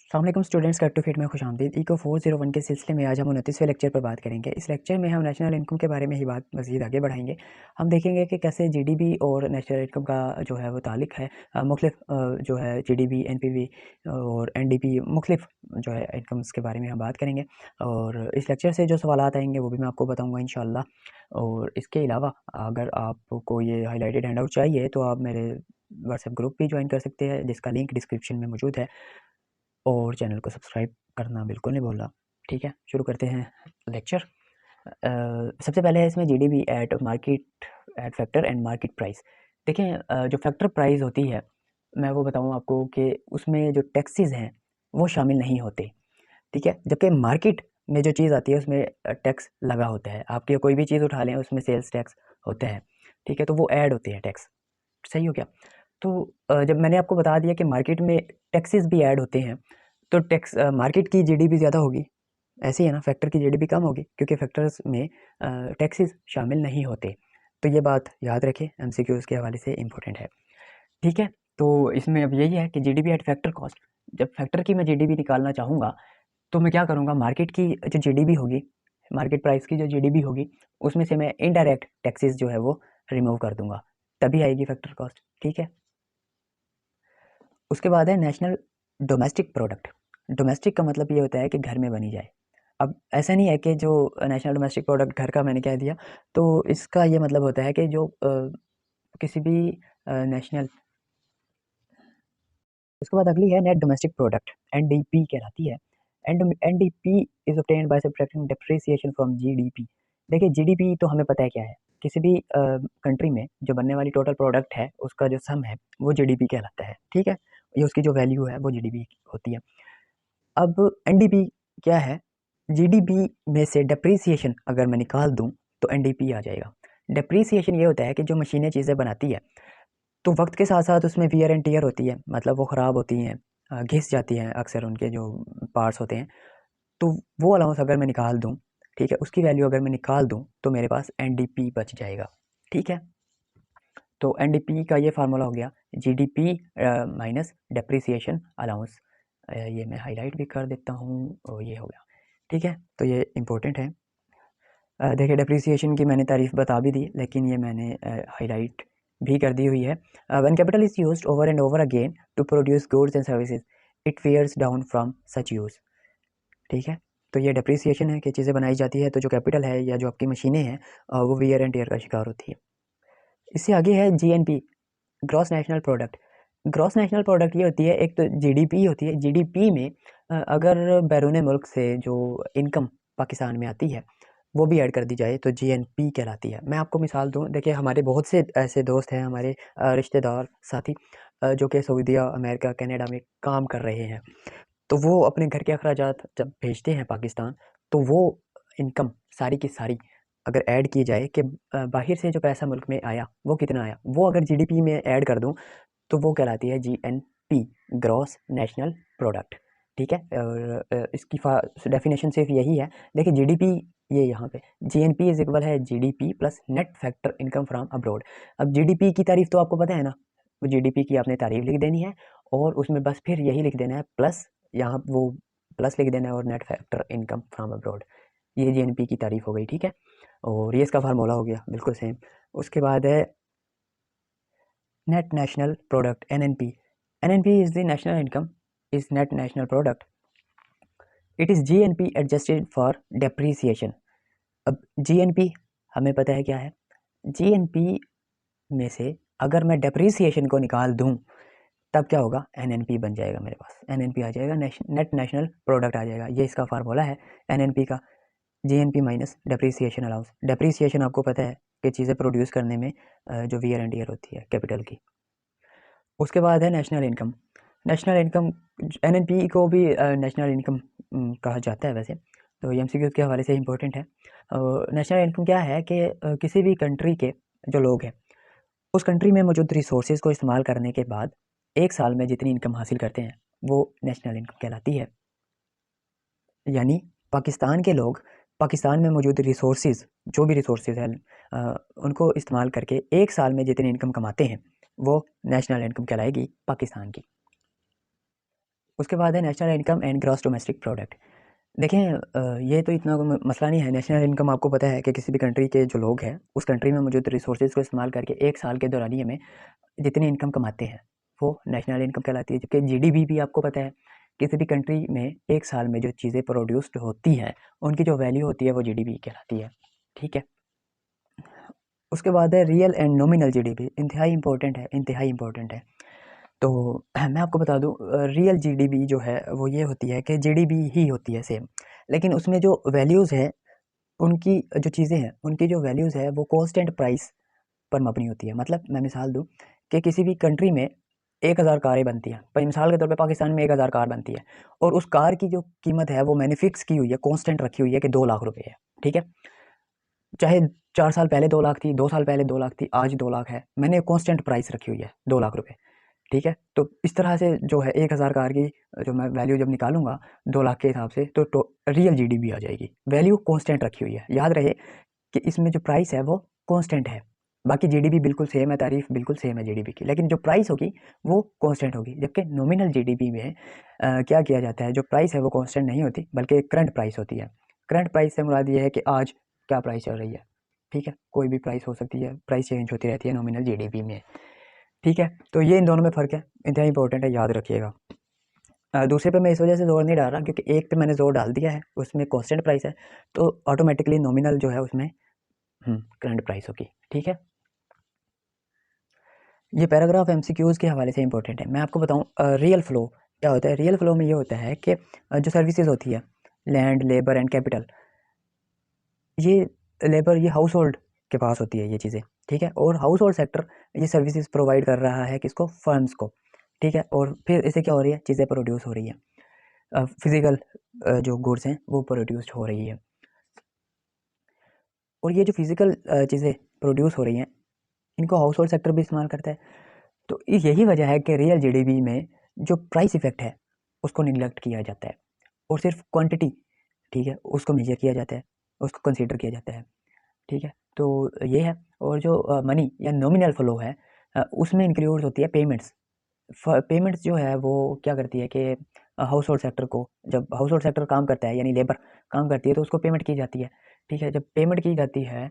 अस्सलामुअलैकुम students, cut to fit में खुशामदीद। Eco 401 के सिलसिले में आज हम 29वें लेक्चर पर बात करेंगे। इस लेक्चर में हम नेशनल इनकम के बारे में ही बात मज़ीद आगे बढ़ाएंगे। हम देखेंगे कि कैसे जीडीपी और नेशनल इनकम का जो है वो ताल्लुक है। मुख्तलिफ जो है जीडीपी, एनपीवी और एनडीपी, मुख्तलिफ जो है इनकम्स के बारे में हम बात करेंगे। और इस लेक्चर से जो सवालात आएंगे वो भी मैं आपको बताऊँगा इंशाल्लाह। और इसके अलावा अगर आपको ये हाईलाइटेड हैंडआउट चाहिए तो आप मेरे व्हाट्सएप ग्रुप भी ज्वाइन कर सकते हैं, जिसका लिंक डिस्क्रिप्शन में मौजूद है। और चैनल को सब्सक्राइब करना बिल्कुल नहीं भूलना। ठीक है, शुरू करते हैं लेक्चर। सबसे पहले है इसमें GDP at market, eight factor and market price. देखें, जो फैक्टर प्राइस होती है, मैं वो बताऊँ आपको कि उसमें जो टैक्सेस हैं वो शामिल नहीं होते। ठीक है, जबकि मार्केट में जो चीज़ आती है उसमें टैक्स लगा होता है। आपकी कोई भी चीज़ उठा लें उसमें सेल्स टैक्स होता है। ठीक है, तो वो ऐड होते हैं टैक्स। सही हो गया। तो जब मैंने आपको बता दिया कि मार्केट में टैक्सेस भी ऐड होते हैं, तो मार्केट की जीडीपी ज़्यादा होगी। ऐसे ही है ना, फैक्टर की जीडीपी कम होगी क्योंकि फैक्टर्स में टैक्सेस शामिल नहीं होते। तो ये बात याद रखें, एमसीक्यूज़ के हवाले से इम्पोर्टेंट है। ठीक है, तो इसमें अब यही है कि जीडीपी एट फैक्टर कॉस्ट। जब फैक्टर की मैं जीडीपी निकालना चाहूँगा तो मैं क्या करूँगा, मार्केट की जो जीडीपी होगी, मार्केट प्राइस की जो जीडीपी होगी, उसमें से मैं इनडायरेक्ट टैक्सेस जो है वो रिमूव कर दूँगा, तभी आएगी फैक्टर कॉस्ट। ठीक है। उसके बाद है नेशनल डोमेस्टिक प्रोडक्ट। डोमेस्टिक का मतलब ये होता है कि घर में बनी जाए। अब ऐसा नहीं है कि जो नेशनल डोमेस्टिक प्रोडक्ट घर का मैंने कह दिया, तो इसका ये मतलब होता है कि जो किसी भी नेशनल। उसके बाद अगली है नेट डोमेस्टिक प्रोडक्ट, एनडीपी कहलाती है। NDP is obtained by subtracting depreciation from GDP. देखिए, जीडीपी तो हमें पता है क्या है। किसी भी कंट्री में जो बनने वाली टोटल प्रोडक्ट है उसका जो सम है वो जीडीपी कहलाता है। ठीक है, ये उसकी जो वैल्यू है वो जीडीपी होती है। अब एनडीपी क्या है, जीडीपी में से डेप्रीसिएशन अगर मैं निकाल दूं तो एनडीपी आ जाएगा। डेप्रीसिएशन ये होता है कि जो मशीनें चीज़ें बनाती है तो वक्त के साथ साथ उसमें वियर एंड टीयर होती है, मतलब वो ख़राब होती हैं, घिस जाती हैं अक्सर उनके जो पार्ट्स होते हैं। तो वो अलाउंस अगर मैं निकाल दूं, ठीक है, उसकी वैल्यू अगर मैं निकाल दूं तो मेरे पास एनडीपी बच जाएगा। ठीक है, तो एनडीपी का ये फार्मूला हो गया, जीडीपी माइनस डेप्रिसिएशन अलाउंस। ये मैं हाईलाइट भी कर देता हूँ और ये हो गया। ठीक है, तो ये इम्पोर्टेंट है। देखिए, डेप्रिसिएशन की मैंने तारीफ़ बता भी दी, लेकिन ये मैंने हाईलाइट भी कर दी हुई है। When capital is used over and over again to produce goods and services, it wears down from such use. ठीक है, तो ये डेप्रिसिएशन है कि चीज़ें बनाई जाती है तो जो कैपिटल है या जो आपकी मशीनें हैं वो वियर एंड टीयर का शिकार होती है। इससे आगे है GNP, gross national product. Gross national product ये होती है, एक तो जीडीपी होती है। जीडीपी में अगर बैरून मुल्क से जो इनकम पाकिस्तान में आती है वो भी ऐड कर दी जाए तो जीएनपी कहलाती है। मैं आपको मिसाल दूं, देखिए हमारे बहुत से ऐसे दोस्त हैं, हमारे रिश्तेदार साथी जो कि सऊदीया, अमेरिका, कनाडा में काम कर रहे हैं। तो वो अपने घर के अखराजात जब भेजते हैं पाकिस्तान, तो वो इनकम सारी की सारी अगर ऐड की जाए कि बाहर से जो पैसा मुल्क में आया वो कितना आया, वो अगर जीडीपी में ऐड कर दूं तो वो कहलाती है जीएनपी, ग्रॉस नेशनल प्रोडक्ट। ठीक है, और इसकी डेफिनेशन सिर्फ यही है। देखिए, जीडीपी ये यहाँ पे जीएनपी इज इक्वल है GDP plus net factor income from abroad. अब जीडीपी की तारीफ तो आपको पता है ना, वो जीडीपी की आपने तारीफ लिख देनी है और उसमें बस फिर यही लिख देना है प्लस, यहाँ वो प्लस लिख देना है और net factor income from abroad. ये जीएनपी की तारीफ हो गई। ठीक है, और ये इसका फार्मूला हो गया बिल्कुल सेम। उसके बाद है net national product, NNP. NNP is the national income, is net national product. It is GNP adjusted for depreciation. अब जीएनपी हमें पता है क्या है। जीएनपी में से अगर मैं डेप्रीसिएशन को निकाल दूं तब क्या होगा, एनएनपी बन जाएगा मेरे पास। एनएनपी आ जाएगा, नेट नेशनल प्रोडक्ट आ जाएगा। ये इसका फार्मूला है एनएनपी का, GNP minus depreciation allowance. Depreciation आपको पता है कि चीज़ें प्रोड्यूस करने में जो वियर एंड टीयर होती है कैपिटल की। उसके बाद है national income. National income, NNP को भी नेशनल इनकम कहा जाता है वैसे, तो ये एमसीक्यू के हवाले से इंपॉर्टेंट है। नेशनल इनकम क्या है कि किसी भी कंट्री के जो लोग हैं उस कंट्री में मौजूद रिसोर्सेज को इस्तेमाल करने के बाद एक साल में जितनी इनकम हासिल करते हैं वो नेशनल इनकम कहलाती है। यानी पाकिस्तान के लोग पाकिस्तान में मौजूद रिसोर्सेज, जो भी रिसोर्सेज हैं उनको इस्तेमाल करके एक साल में जितनी इनकम कमाते हैं वो नेशनल इनकम कहलाएगी पाकिस्तान की। उसके बाद है national income and gross domestic product. देखें ये तो इतना कोई मसला नहीं है। नेशनल इनकम आपको पता है कि किसी भी कंट्री के जो लोग हैं उस कंट्री में मौजूद रिसोर्सेज को इस्तेमाल करके एक साल के दौरानिए में जितनी इनकम कमाते हैं वो नेशनल इनकम कहलाती है। जबकि जीडीपी भी आपको पता है किसी भी कंट्री में एक साल में जो चीज़ें प्रोड्यूस्ड होती हैं उनकी जो वैल्यू होती है वो जीडीपी कहलाती है। ठीक है, उसके बाद है रियल एंड नॉमिनल जीडीपी। इंतहाई इंपॉर्टेंट है, इंतहाई इंपॉर्टेंट है। तो मैं आपको बता दूं रियल जीडीपी जो है वो ये होती है कि जीडीपी ही होती है सेम, लेकिन उसमें जो वैल्यूज़ है उनकी जो चीज़ें हैं उनकी जो वैल्यूज़ है वो कांस्टेंट प्राइस पर मबनी होती है। मतलब मैं मिसाल दूं कि किसी भी कंट्री में 1000 कारें बनती हैं, पर मिसाल के तौर पे पाकिस्तान में 1000 कार बनती है और उस कार की जो कीमत है वो मैंने फिक्स की हुई है, कांस्टेंट रखी हुई है कि 2 लाख रुपए है। ठीक है, चाहे 4 साल पहले 2 लाख थी, 2 साल पहले 2 लाख थी, आज 2 लाख है, मैंने कांस्टेंट प्राइस रखी हुई है 2 लाख रुपए। ठीक है, तो इस तरह से जो है 1000 कार की जो मैं वैल्यू जब निकालूंगा 2 लाख के हिसाब से तो रियल जीडीपी आ जाएगी। वैल्यू कांस्टेंट रखी हुई है। याद रहे कि इसमें जो प्राइस है वो कांस्टेंट है, बाकी जीडीपी बिल्कुल सेम है, तारीफ बिल्कुल सेम है जीडीपी की, लेकिन जो प्राइस होगी वो कांस्टेंट होगी। जबकि नॉमिनल जीडीपी में क्या किया जाता है, जो प्राइस है वो कांस्टेंट नहीं होती बल्कि करंट प्राइस होती है। करंट प्राइस से मुराद ये है कि आज क्या प्राइस चल रही है। ठीक है, कोई भी प्राइस हो सकती है, प्राइस चेंज होती रहती है नॉमिनल जीडीपी में। ठीक है, तो ये इन दोनों में फ़र्क है, इंतहा इंपॉर्टेंट है, याद रखिएगा। दूसरे पे मैं इस वजह से ज़ोर नहीं डाल रहा क्योंकि एक पे मैंने ज़ोर डाल दिया है, उसमें कांस्टेंट प्राइस है, तो ऑटोमेटिकली नॉमिनल जो है उसमें करंट प्राइस होगी। ठीक है, ये पैराग्राफ एमसीक्यूज़ के हवाले से इंपॉर्टेंट है। मैं आपको बताऊं रियल फ्लो क्या होता है। रियल फ्लो में ये होता है कि जो सर्विसेज होती है, लैंड, लेबर एंड कैपिटल, ये लेबर ये हाउस होल्ड के पास होती है ये चीज़ें। ठीक है, और हाउस होल्ड सेक्टर ये सर्विसेज प्रोवाइड कर रहा है किसको, फर्म्स को। ठीक है, और फिर इससे क्या हो रही है, चीज़ें प्रोड्यूस हो रही है, फिजिकल जो गुड्स हैं वो प्रोड्यूस्ड हो रही है। और ये जो फिजिकल चीज़ें प्रोड्यूस हो रही हैं इनको हाउस होल्ड सेक्टर भी इस्तेमाल करता है। तो यही वजह है कि रियल जीडीपी में जो प्राइस इफेक्ट है उसको निगलेक्ट किया जाता है और सिर्फ क्वांटिटी, ठीक है, उसको मेजर किया जाता है, उसको कंसीडर किया जाता है। ठीक है, तो ये है। और जो मनी या नॉमिनल फ्लो है उसमें इंक्लूड होती है पेमेंट्स। पेमेंट्स जो है वो क्या करती है कि हाउस होल्ड सेक्टर को, जब हाउस होल्ड सेक्टर काम करता है यानी लेबर काम करती है तो उसको पेमेंट की जाती है। ठीक है, जब पेमेंट की जाती है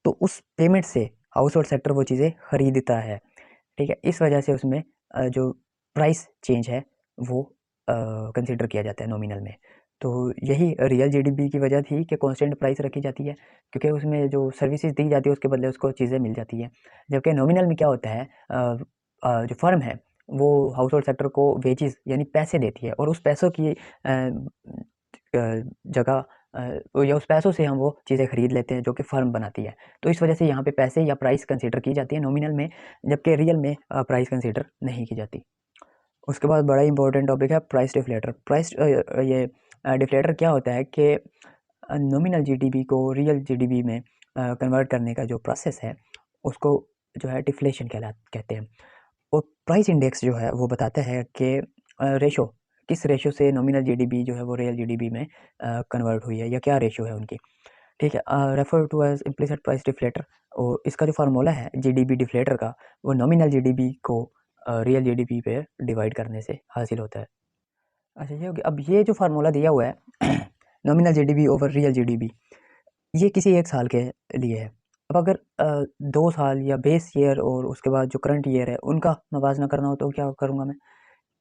तो उस पेमेंट से हाउस होल्ड सेक्टर वो चीज़ें खरीदता है। ठीक है, इस वजह से उसमें जो प्राइस चेंज है वो कंसिडर किया जाता है नॉमिनल में। तो यही रियल जीडीपी की वजह थी कि कांस्टेंट प्राइस रखी जाती है क्योंकि उसमें जो सर्विसेज दी जाती है उसके बदले उसको चीज़ें मिल जाती है। जबकि नॉमिनल में क्या होता है, जो फर्म है वो हाउस होल्ड सेक्टर को वेजेस यानी पैसे देती है और उस पैसों की जगह या उस पैसों से हम वो चीज़ें खरीद लेते हैं जो कि फर्म बनाती है। तो इस वजह से यहाँ पे पैसे या प्राइस कंसीडर की जाती है नॉमिनल में, जबकि रियल में प्राइस कंसीडर नहीं की जाती। उसके बाद बड़ा इंपॉर्टेंट टॉपिक है प्राइस डिफ्लेटर। ये डिफ्लेटर क्या होता है कि नॉमिनल जीडीपी को रियल जीडीपी में कन्वर्ट करने का जो प्रोसेस है उसको जो है डिफ्लेशन कहते हैं। और प्राइस इंडेक्स जो है वो बताता है कि रेशो, किस रेशो से नॉमिनल जीडीपी जो है वो रियल जीडीपी में कन्वर्ट हुई है या क्या रेशो है उनकी। ठीक है, refer to as implicit price deflator. और इसका जो फार्मूला है जीडीपी डिफ्लेटर का वो नॉमिनल जीडीपी को रियल जीडीपी पे डिवाइड करने से हासिल होता है। अच्छा ये हो गया। अब ये जो फार्मूला दिया हुआ है nominal GDP over real GDP, ये किसी एक साल के लिए है। अब अगर 2 साल या बेस ईयर और उसके बाद जो करंट ईयर है उनका मवाजना करना हो तो क्या करूँगा मैं,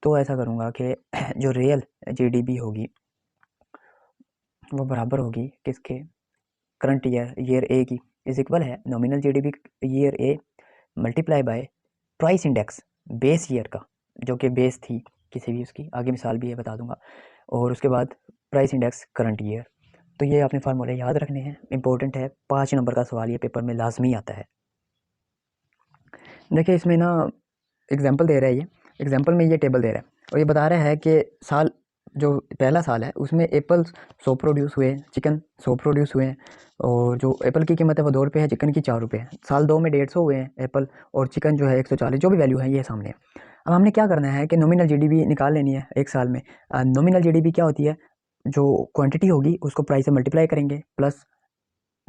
तो ऐसा करूँगा कि जो रियल जीडीपी होगी वो बराबर होगी किसके, करंट ईयर ए की, इज इक्वल है nominal GDP year A multiply by price index base year का, जो कि बेस थी किसी भी उसकी, आगे मिसाल भी है बता दूंगा, और उसके बाद प्राइस इंडेक्स करंट ईयर। तो ये आपने फार्मूले याद रखने हैं, इंपॉर्टेंट है, 5 नंबर का सवाल ये पेपर में लाजमी आता है। देखिए इसमें ना एग्जाम्पल दे रहा है, ये एग्जाम्पल में ये टेबल दे रहा है और ये बता रहा है कि साल जो पहला साल है उसमें एप्पल 100 प्रोड्यूस हुए, चिकन 100 प्रोड्यूस हुए हैं, और जो एप्पल की कीमत है वो 2 रुपये है, चिकन की 4 रुपये है। साल 2 में 150 हुए हैं एप्पल, और चिकन जो है 140, जो भी वैल्यू है ये सामने है। अब हमने क्या करना है कि नॉमिनल जीडीपी निकाल लेनी है एक साल में। नॉमिनल जीडीपी क्या होती है, जो क्वांटिटी होगी उसको प्राइस से मल्टीप्लाई करेंगे प्लस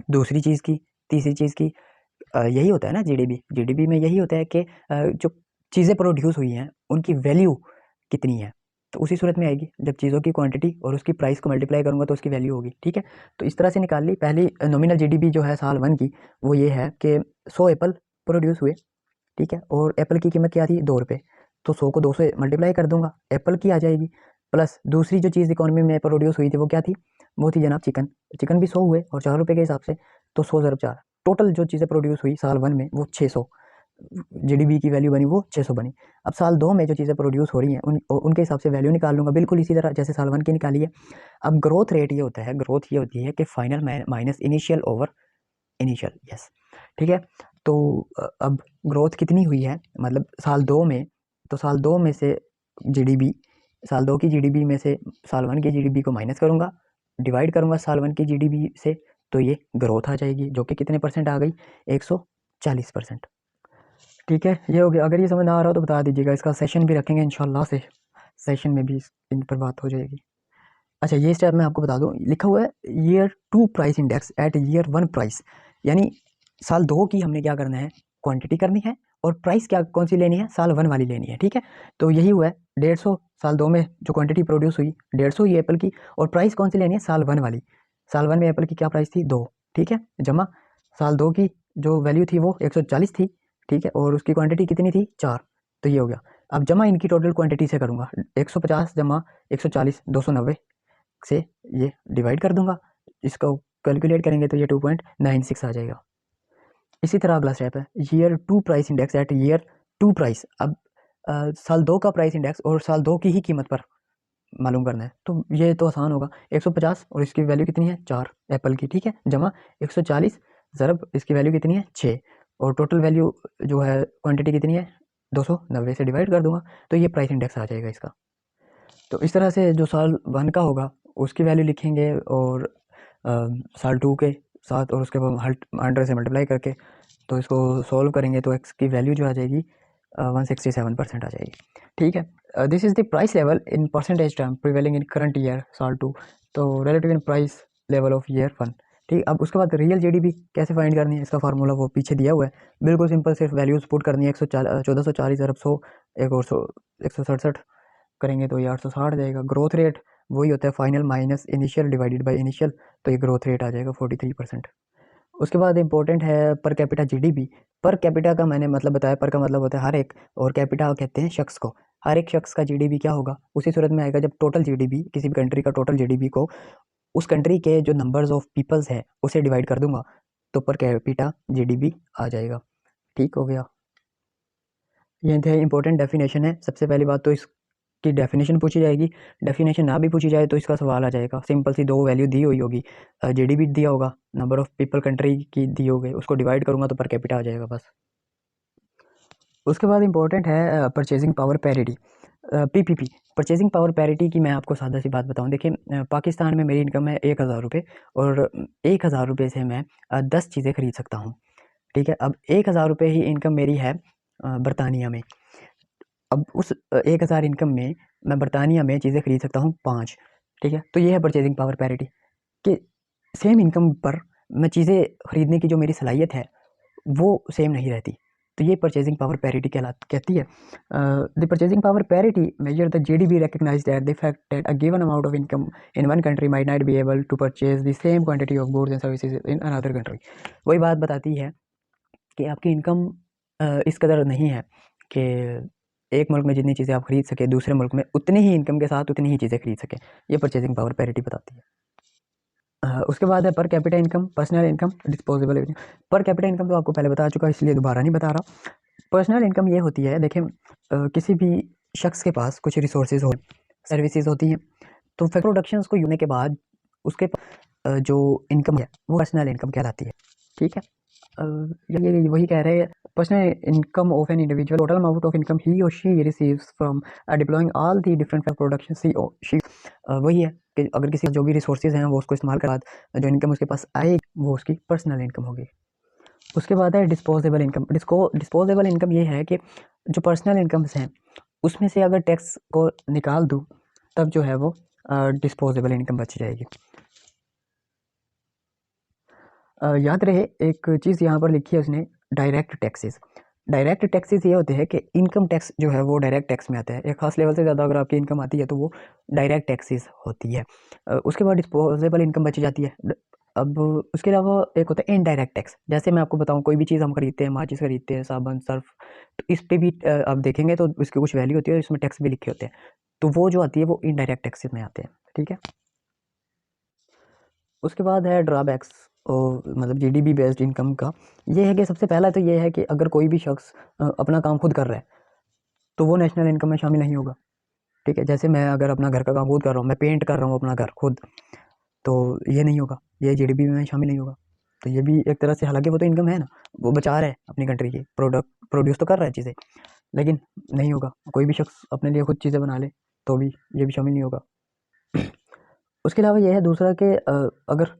दूसरी चीज़ की, तीसरी चीज़ की, यही होता है ना जीडीपी। जीडीपी में यही होता है कि जो चीज़ें प्रोड्यूस हुई हैं उनकी वैल्यू कितनी है। तो उसी सूरत में आएगी जब चीज़ों की क्वांटिटी और उसकी प्राइस को मल्टीप्लाई करूँगा तो उसकी वैल्यू होगी। ठीक है, तो इस तरह से निकाल ली। पहली नॉमिनल जीडीपी जो है साल 1 की वो ये है कि 100 एप्पल प्रोड्यूस हुए। ठीक है, और एप्पल की कीमत क्या थी, 2 रुपये। तो 100 को 2 से मल्टीप्लाई कर दूंगा, एप्पल की आ जाएगी। प्लस दूसरी जो चीज़ इकोनॉमी में प्रोड्यूस हुई थी वो क्या थी, वो थी जनाब चिकन। चिकन भी 100 हुए और 4 रुपये के हिसाब से, तो 100 ज़रब 4, टोटल जो चीज़ें प्रोड्यूस हुई साल 1 में वो 600, जीडीपी की वैल्यू बनी वो 600 बनी। अब साल 2 में जो चीज़ें प्रोड्यूस हो रही हैं उनके हिसाब से वैल्यू निकाल लूँगा, बिल्कुल इसी तरह जैसे साल 1 की निकाली है। अब ग्रोथ रेट ये होता है, ग्रोथ ये होती है कि final minus initial over initial. Yes, ठीक है। तो अब ग्रोथ कितनी हुई है, मतलब साल 2 में, तो साल 2 में से जीडीपी, साल 2 की जीडीपी में से साल 1 की जीडीपी को माइनस करूँगा, डिवाइड करूँगा साल 1 की जीडीपी से, तो ये ग्रोथ आ जाएगी जो कि कितने परसेंट आ गई, 140%। ठीक है, ये हो गया। अगर ये समझ ना आ रहा हो तो बता दीजिएगा, इसका सेशन भी रखेंगे इंशाल्लाह से, सेशन में भी इन पर बात हो जाएगी। अच्छा, ये स्टेप मैं आपको बता दूं, लिखा हुआ है year 2 price index at year 1 price, यानी साल 2 की हमने क्या करना है, क्वांटिटी करनी है, और प्राइस क्या कौन सी लेनी है, साल 1 वाली लेनी है। ठीक है, तो यही हुआ है 150, साल 2 में जो क्वांटिटी प्रोड्यूस हुई 150 हुई एप्पल की, और प्राइस कौन सी लेनी है, साल 1 वाली। साल 1 में एप्पल की क्या प्राइस थी, 2। ठीक है, जमा साल 2 की जो वैल्यू थी वो 140 थी। ठीक है, और उसकी क्वांटिटी कितनी थी, 4। तो ये हो गया। अब जमा इनकी टोटल क्वांटिटी से करूँगा, 150 जमा 140, 290 से ये डिवाइड कर दूंगा, इसको कैलकुलेट करेंगे तो ये 2.96 आ जाएगा। इसी तरह अगला स्टेप है year 2 price index at year 2 price. अब साल 2 का प्राइस इंडेक्स और साल 2 की ही कीमत पर मालूम करना है, तो ये तो आसान होगा। 150 और इसकी वैल्यू कितनी है, 4 एप्पल की। ठीक है, जमा 140 ज़रब इसकी वैल्यू कितनी है, 6, और टोटल वैल्यू जो है क्वांटिटी कितनी है, 290 से डिवाइड कर दूंगा, तो ये प्राइस इंडेक्स आ जाएगा इसका। तो इस तरह से जो साल 1 का होगा उसकी वैल्यू लिखेंगे, और साल 2 के साथ, और उसके बाद 100 से मल्टीप्लाई करके तो इसको सॉल्व करेंगे तो एक्स की वैल्यू जो आ जाएगी 167% आ जाएगी। ठीक है, this is the price level in percentage term prevailing in current year साल 2, तो relative in price level of year 1। ठीक, अब उसके बाद रियल जीडीपी कैसे फाइंड करनी है, इसका फार्मूला वो पीछे दिया हुआ है, बिल्कुल सिंपल, सिर्फ वैल्यूज पुट करनी है। 1440 अरब 100, एक और 167 करेंगे तो ये 860 जाएगा। ग्रोथ रेट वही होता है final minus initial divided by initial, तो ये ग्रोथ रेट आ जाएगा 43%। उसके बाद इंपॉर्टेंट है per capita GDP. Per capita का मैंने मतलब बताया, पर का मतलब होता है हर एक, और कैपिटा कहते हैं शख्स को। हर एक शख्स का जीडीपी क्या होगा, उसी सूरत में आएगा जब टोटल जीडीपी, किसी भी कंट्री का टोटल जीडीपी को उस कंट्री के जो नंबर्स ऑफ पीपल्स है उसे डिवाइड कर दूंगा, तो पर कैपिटा जीडीपी आ जाएगा। ठीक हो गया, ये थे इंपॉर्टेंट डेफिनेशन है। सबसे पहली बात तो इसकी डेफिनेशन पूछी जाएगी, डेफिनेशन ना भी पूछी जाए तो इसका सवाल आ जाएगा। सिंपल सी दो वैल्यू दी हुई होगी, जीडीपी दिया होगा, नंबर ऑफ पीपल कंट्री की दी होगी, उसको डिवाइड करूँगा तो पर कैपिटा आ जाएगा बस। उसके बाद इंपॉर्टेंट है purchasing power parity, PPP. Purchasing power parity की मैं आपको सादा सी बात बताऊं, देखिए पाकिस्तान में मेरी इनकम है 1000 रुपये, और 1000 रुपये से मैं 10 चीज़ें खरीद सकता हूँ। ठीक है, अब 1000 रुपये ही इनकम मेरी है बरतानिया में। अब उस 1000 इनकम में मैं बरतानिया में चीज़ें खरीद सकता हूँ 5। ठीक है, तो ये है परचेजिंग पावर पैरिटी, कि सेम इनकम पर मैं चीज़ें खरीदने की जो मेरी सलाहियत है वो सेम नहीं रहती। तो ये परचेजिंग पावर पैरिटी कहती है। The purchasing power parity measure the GDP recognised at the fact that a given amount of income in one country might not be able to purchase the same quantity of goods and services in another country. वही बात बताती है कि आपकी income इस कदर नहीं है कि एक मुल्क में जितनी चीज़ें आप खरीद सके दूसरे मुल्क में उतनी ही इनकम के साथ उतनी ही चीज़ें खरीद सके। ये परचेजिंग पावर पैरिटी बताती है। उसके बाद है per capita income, personal income, disposable income. Per capita income तो आपको पहले बता चुका, इसलिए दोबारा नहीं बता रहा। पर्सनल इनकम ये होती है, देखें किसी भी शख्स के पास कुछ रिसोर्सेज हो, सर्विसेज होती हैं, तो फैक्ट प्रोडक्शंस को यूने के बाद उसके जो इनकम है वो पर्सनल इनकम कहलाती है। ठीक है, ये वही कह रहे हैं, personal income of an individual, total amount of income ही और she receives from deploying all the different production सी ओ शी। वही है कि अगर किसी जो भी रिसोर्सेज हैं वो उसको इस्तेमाल के बाद जो इनकम उसके पास आए वो उसकी पर्सनल इनकम होगी। उसके बाद है डिस्पोजेबल इनकम। डिस्पोजेबल इनकम ये है कि जो पर्सनल इनकम्स हैं उसमें से अगर टैक्स को निकाल दूँ तब जो है वो डिस्पोजेबल इनकम बच जाएगी। याद रहे एक चीज़ यहाँ पर लिखी है उसने, डायरेक्ट टैक्सेस। डायरेक्ट टैक्सेस ये होते हैं कि इनकम टैक्स जो है वो डायरेक्ट टैक्स में आता है, एक खास लेवल से ज़्यादा अगर आपकी इनकम आती है तो वो डायरेक्ट टैक्सेस होती है। उसके बाद डिस्पोजेबल इनकम बची जाती है। अब उसके अलावा एक होता है इनडायरेक्ट टैक्स। जैसे मैं आपको बताऊं, कोई भी चीज़ हम खरीदते हैं, माचिस खरीदते हैं, साबुन, सर्फ, तो इस पे भी आप देखेंगे तो इसकी कुछ वैल्यू होती है और इसमें टैक्स भी लिखे होते हैं, तो वो जो आती है वो इनडायरेक्ट टैक्सेस में आते हैं। ठीक है। उसके बाद है ड्रॉबैक्स और मतलब जीडीपी बेस्ड इनकम का। ये है कि सबसे पहला तो ये है कि अगर कोई भी शख्स अपना काम खुद कर रहा है तो वो नेशनल इनकम में शामिल नहीं होगा। ठीक है। जैसे मैं अगर अपना घर का काम खुद कर रहा हूँ, मैं पेंट कर रहा हूँ अपना घर खुद, तो ये नहीं होगा, ये जीडीपी में शामिल नहीं होगा। तो ये भी एक तरह से, हालांकि वो तो इनकम है ना, वो बचा रहा है अपनी कंट्री की, प्रोडक्ट प्रोड्यूस तो कर रहा है चीज़ें, लेकिन नहीं होगा। कोई भी शख्स अपने लिए खुद चीज़ें बना ले तो भी ये भी शामिल नहीं होगा। उसके अलावा ये है दूसरा कि अगर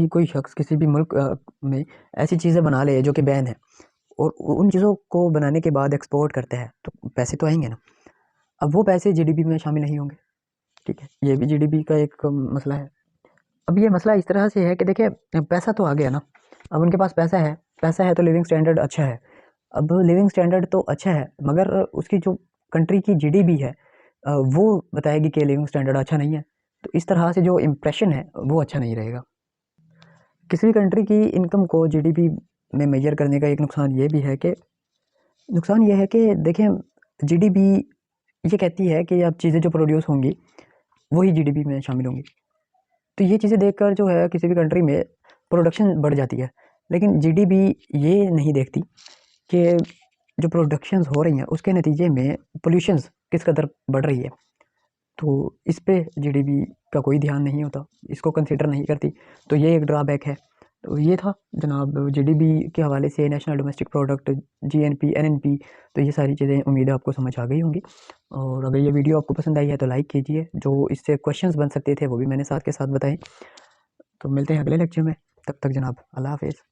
कोई शख्स किसी भी मुल्क में ऐसी चीज़ें बना ले जो कि बैन है और उन चीज़ों को बनाने के बाद एक्सपोर्ट करते हैं तो पैसे तो आएंगे ना। अब वो पैसे जीडीपी में शामिल नहीं होंगे। ठीक है। ये भी जीडीपी का एक मसला है। अब ये मसला इस तरह से है कि देखिए, पैसा तो आ गया ना, अब उनके पास पैसा है, पैसा है तो लिविंग स्टैंडर्ड अच्छा है। अब लिविंग स्टैंडर्ड तो अच्छा है मगर उसकी जो कंट्री की जीडीपी है वो बताएगी कि लिविंग स्टैंडर्ड अच्छा नहीं है। तो इस तरह से जो इम्प्रेशन है वो अच्छा नहीं रहेगा। किसी भी कंट्री की इनकम को जीडीपी में मेजर करने का एक नुकसान ये भी है कि, नुकसान ये है कि देखिए, जीडीपी ये कहती है कि अब चीज़ें जो प्रोड्यूस होंगी वही जीडीपी में शामिल होंगी। तो ये चीज़ें देखकर जो है किसी भी कंट्री में प्रोडक्शन बढ़ जाती है, लेकिन जीडीपी ये नहीं देखती कि जो प्रोडक्शंस हो रही हैं उसके नतीजे में पोल्यूशंस किस कदर बढ़ रही है। तो इस पे जीडीपी का कोई ध्यान नहीं होता, इसको कंसिडर नहीं करती। तो ये एक ड्रॉबैक है। तो ये था जनाब जीडीपी के हवाले से, national domestic product, GNP, NNP. तो ये सारी चीज़ें उम्मीद है आपको समझ आ गई होंगी। और अगर ये वीडियो आपको पसंद आई है तो लाइक कीजिए। जो इससे क्वेश्चंस बन सकते थे वो भी मैंने साथ के साथ बताए। तो मिलते हैं अगले लेक्चर में, तब तक जनाब अल्लाह हाफिज़।